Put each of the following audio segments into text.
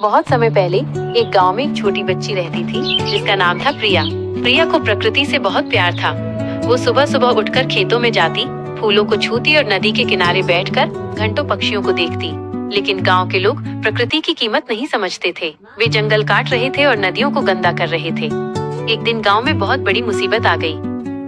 बहुत समय पहले एक गांव में एक छोटी बच्ची रहती थी जिसका नाम था प्रिया। प्रिया को प्रकृति से बहुत प्यार था। वो सुबह सुबह उठकर खेतों में जाती, फूलों को छूती और नदी के किनारे बैठकर घंटों पक्षियों को देखती। लेकिन गांव के लोग प्रकृति की कीमत नहीं समझते थे। वे जंगल काट रहे थे और नदियों को गंदा कर रहे थे। एक दिन गाँव में बहुत बड़ी मुसीबत आ गई।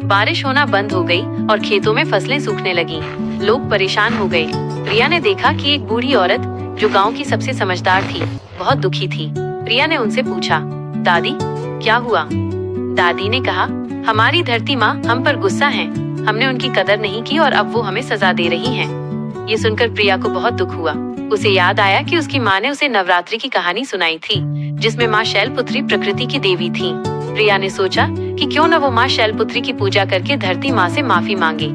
बारिश होना बंद हो गई और खेतों में फसलें सूखने लगी। लोग परेशान हो गए। प्रिया ने देखा कि एक बूढ़ी औरत जो गांव की सबसे समझदार थी, बहुत दुखी थी। प्रिया ने उनसे पूछा, दादी क्या हुआ? दादी ने कहा, हमारी धरती माँ हम पर गुस्सा है। हमने उनकी कदर नहीं की और अब वो हमें सजा दे रही हैं। ये सुनकर प्रिया को बहुत दुख हुआ। उसे याद आया कि उसकी माँ ने उसे नवरात्रि की कहानी सुनाई थी, जिसमें माँ शैलपुत्री प्रकृति की देवी थी। प्रिया ने सोचा कि क्यों न वो माँ शैलपुत्री की पूजा करके धरती माँ से माफी मांगे।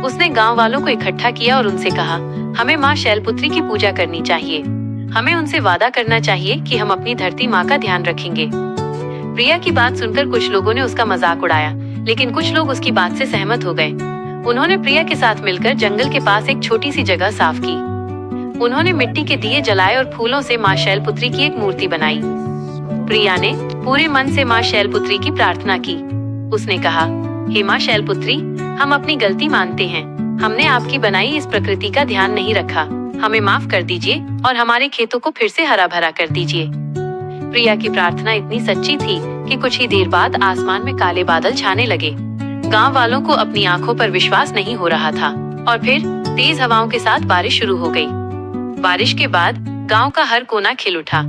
उसने गांव वालों को इकट्ठा किया और उनसे कहा, हमें माँ शैलपुत्री की पूजा करनी चाहिए। हमें उनसे वादा करना चाहिए कि हम अपनी धरती माँ का ध्यान रखेंगे। प्रिया की बात सुनकर कुछ लोगों ने उसका मजाक उड़ाया, लेकिन कुछ लोग उसकी बात से सहमत हो गए। उन्होंने प्रिया के साथ मिलकर जंगल के पास एक छोटी सी जगह साफ की। उन्होंने मिट्टी के दिए जलाए और फूलों से माँ शैलपुत्री की एक मूर्ति बनाई। प्रिया ने पूरे मन से माँ शैलपुत्री की प्रार्थना की। उसने कहा, हे माँ शैलपुत्री, हम अपनी गलती मानते हैं। हमने आपकी बनाई इस प्रकृति का ध्यान नहीं रखा। हमें माफ कर दीजिए और हमारे खेतों को फिर से हरा भरा कर दीजिए। प्रिया की प्रार्थना इतनी सच्ची थी कि कुछ ही देर बाद आसमान में काले बादल छाने लगे। गांव वालों को अपनी आंखों पर विश्वास नहीं हो रहा था और फिर तेज हवाओं के साथ बारिश शुरू हो गई। बारिश के बाद गांव का हर कोना खिल उठा।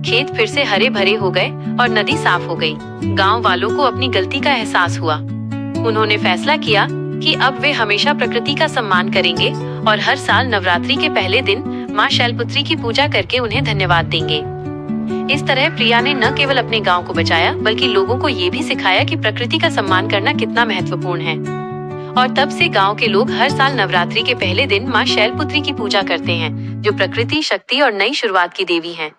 खेत फिर से हरे भरे हो गए और नदी साफ हो गई। गांव वालों को अपनी गलती का एहसास हुआ। उन्होंने फैसला किया कि अब वे हमेशा प्रकृति का सम्मान करेंगे और हर साल नवरात्रि के पहले दिन माँ शैलपुत्री की पूजा करके उन्हें धन्यवाद देंगे। इस तरह प्रिया ने न केवल अपने गांव को बचाया, बल्कि लोगों को ये भी सिखाया कि प्रकृति का सम्मान करना कितना महत्वपूर्ण है। और तब से गांव के लोग हर साल नवरात्रि के पहले दिन माँ शैलपुत्री की पूजा करते हैं, जो प्रकृति, शक्ति और नई शुरुआत की देवी हैं।